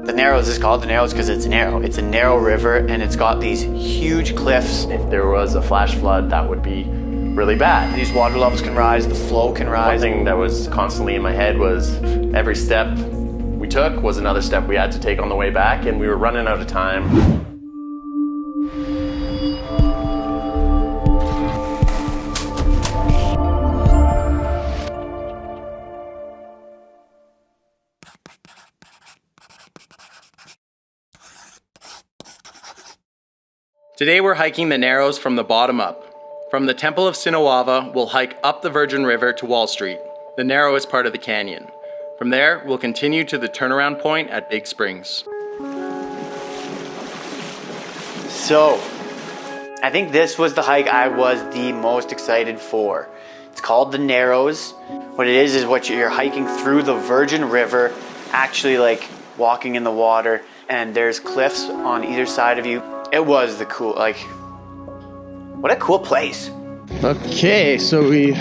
The Narrows is called the Narrows because it's narrow. It's a narrow river and it's got these huge cliffs. If there was a flash flood, that would be really bad. These water levels can rise, the flow can rise. One thing that was constantly in my head was every step we took was another step we had to take on the way back, and we were running out of time. Today we're hiking the Narrows from the bottom up. From the Temple of Sinawava, we'll hike up the Virgin River to Wall Street, the narrowest part of the canyon. From there, we'll continue to the turnaround point at Big Springs. So, I think this was the hike I was the most excited for. It's called the Narrows. What it is what you're hiking through the Virgin River, actually like walking in the water, and there's cliffs on either side of you. It was the cool, like, what a cool place. Okay, so we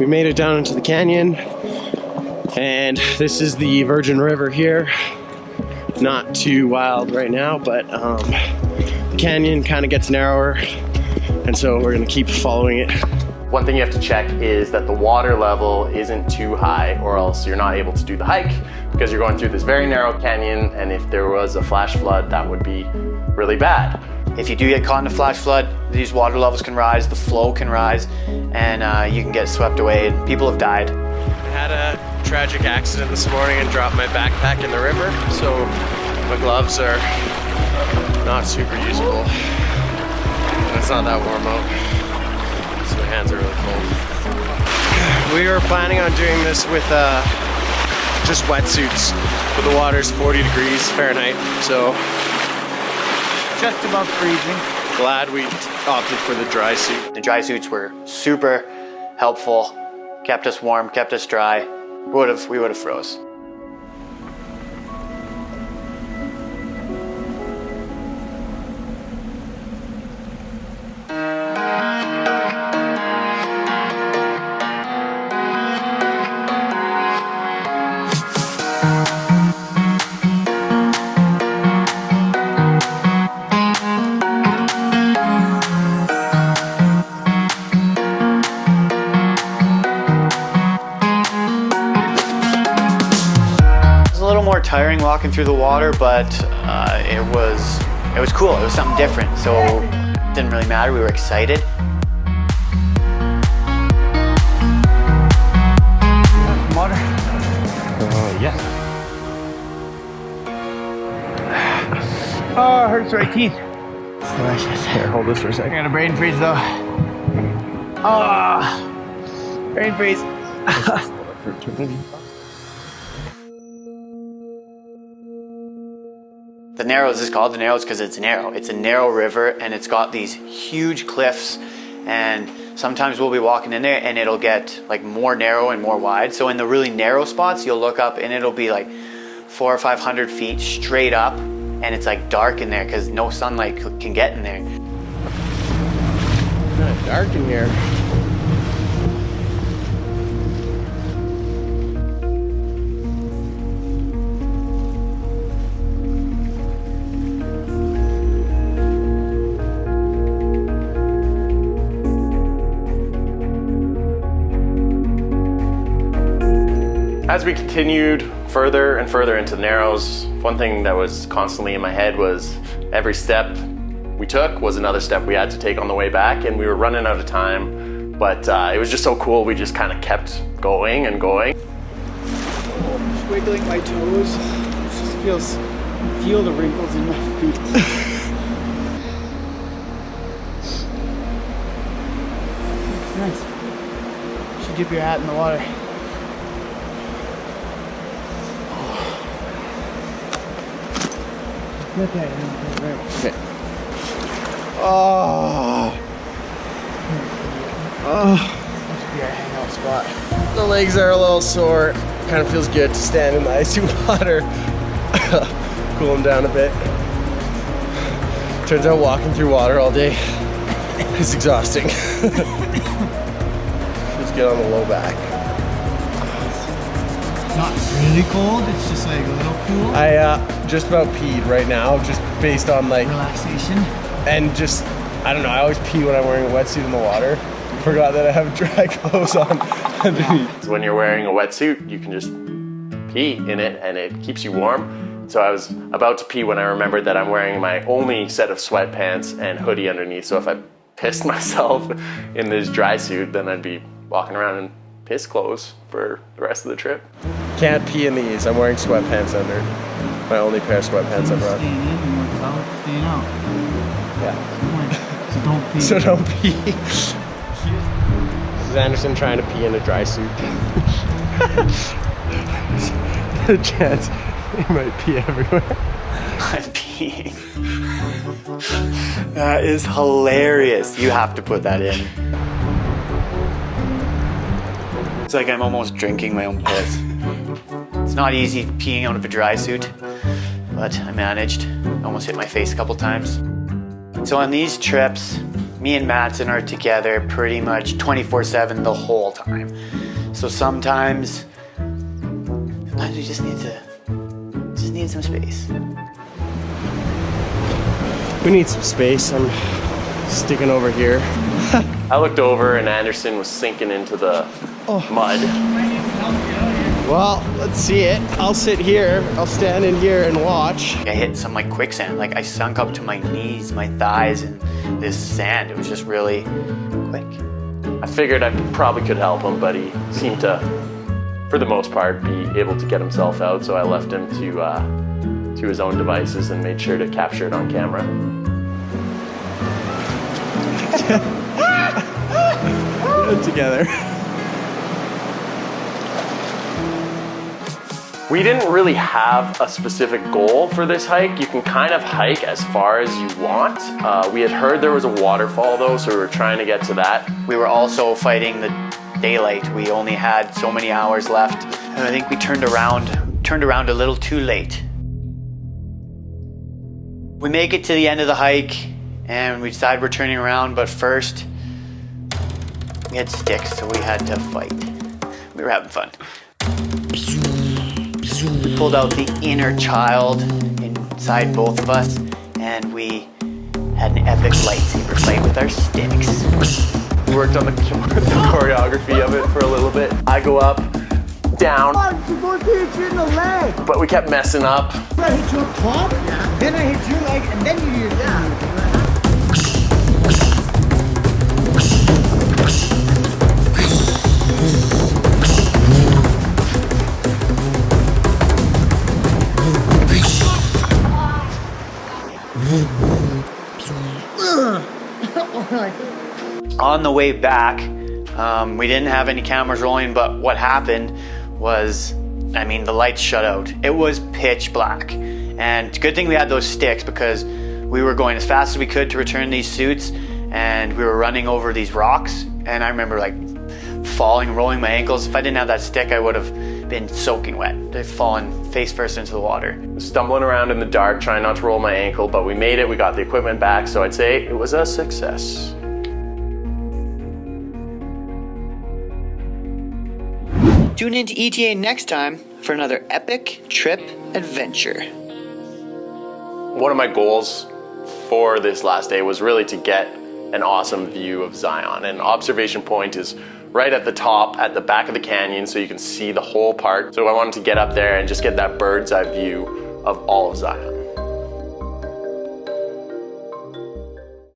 made it down into the canyon, and this is the Virgin River here. Not too wild right now, but the canyon kind of gets narrower, and so we're gonna keep following it. One thing you have to check is that the water level isn't too high, or else you're not able to do the hike because you're going through this very narrow canyon, and if there was a flash flood, that would be really bad. If you do get caught in a flash flood, these water levels can rise, the flow can rise, and you can get swept away. People have died. I had a tragic accident this morning and dropped my backpack in the river, so my gloves are not super usable. And it's not that warm out, so my hands are really cold. We were planning on doing this with just wetsuits, but the water's 40 degrees Fahrenheit, so just above freezing. Glad we opted for the dry suit. The dry suits were super helpful, kept us warm, kept us dry. We would have froze. More tiring walking through the water, but it was cool. It was something different, so it didn't really matter. We were excited. Some water? Yeah. Oh, it hurts my teeth. It's delicious. Here, hold this for a I second. got a brain freeze though. Oh, brain freeze. The Narrows is called the Narrows because it's narrow. It's a narrow river and it's got these huge cliffs, and sometimes we'll be walking in there and it'll get like more narrow and more wide. So in the really narrow spots, you'll look up and it'll be like 400 or 500 feet straight up, and it's like dark in there because no sunlight can get in there. Kind of dark in here. As we continued further and further into the Narrows, one thing that was constantly in my head was every step we took was another step we had to take on the way back, and we were running out of time, but it was just so cool. We just kind of kept going and going. Just wiggling my toes. It just feel the wrinkles in my feet. Nice. You should dip your hat in the water. Okay. Okay. Oh. Must be our hangout spot. The legs are a little sore. Kind of feels good to stand in the icy water. Cool them down a bit. Turns out walking through water all day is exhausting. Feels good on the low back. not really cold, it's just like a little cool. I just about peed right now, just based on like, Relaxation. and just, I don't know, I always pee when I'm wearing a wetsuit in the water. Forgot that I have dry clothes on underneath. So when you're wearing a wetsuit, you can just pee in it and it keeps you warm. So I was about to pee when I remembered that I'm wearing my only set of sweatpants and hoodie underneath. So if I pissed myself in this dry suit, then I'd be walking around in piss clothes for the rest of the trip. Can't pee in these, I'm wearing sweatpants under. My only pair of sweatpants I brought. Staying in and what's out, staying out. Yeah. So don't pee. So don't pee. This is Anderson trying to pee in a dry suit. The chance he might pee everywhere. I'm peeing. That is hilarious. You have to put that in. It's like I'm almost drinking my own piss. It's not easy peeing out of a dry suit, but I managed. Almost hit my face a couple times. So on these trips, me and Mattson are together pretty much 24/7 the whole time. So sometimes we just need some space. We need some space. I'm sticking over here. I looked over and Anderson was sinking into the mud. Well, let's see it. I'll sit here. I'll stand in here and watch. I hit some like quicksand. Like I sunk up to my knees, my thighs in this sand. It was just really quick. I figured I probably could help him, but he seemed to, for the most part, be able to get himself out. So I left him to his own devices and made sure to capture it on camera. Together. We didn't really have a specific goal for this hike. You can kind of hike as far as you want. We had heard there was a waterfall though, so we were trying to get to that. We were also fighting the daylight. We only had so many hours left. And I think we turned around a little too late. We make it to the end of the hike and we decide we're turning around, but first we had sticks, so we had to fight. We were having fun. We pulled out the inner child inside both of us, and we had an epic lightsaber fight with our sticks. We worked on the choreography of it for a little bit. I go up, down, supposed to hit you in the leg. but we kept messing up. I hit your top, then I hit your leg, and then you hit that. On the way back, we didn't have any cameras rolling, but what happened was, the lights shut out. It was pitch black. And it's a good thing we had those sticks because we were going as fast as we could to return these suits, and we were running over these rocks. And I remember like falling, rolling my ankles. If I didn't have that stick, I would have been soaking wet. I'd fallen face first into the water. Stumbling around in the dark, trying not to roll my ankle, but we made it. We got the equipment back, so I'd say it was a success. Tune in to ETA next time for another epic trip adventure. One of my goals for this last day was really to get an awesome view of Zion. And observation point is right at the top, at the back of the canyon, so you can see the whole park. So I wanted to get up there and just get that bird's eye view of all of Zion.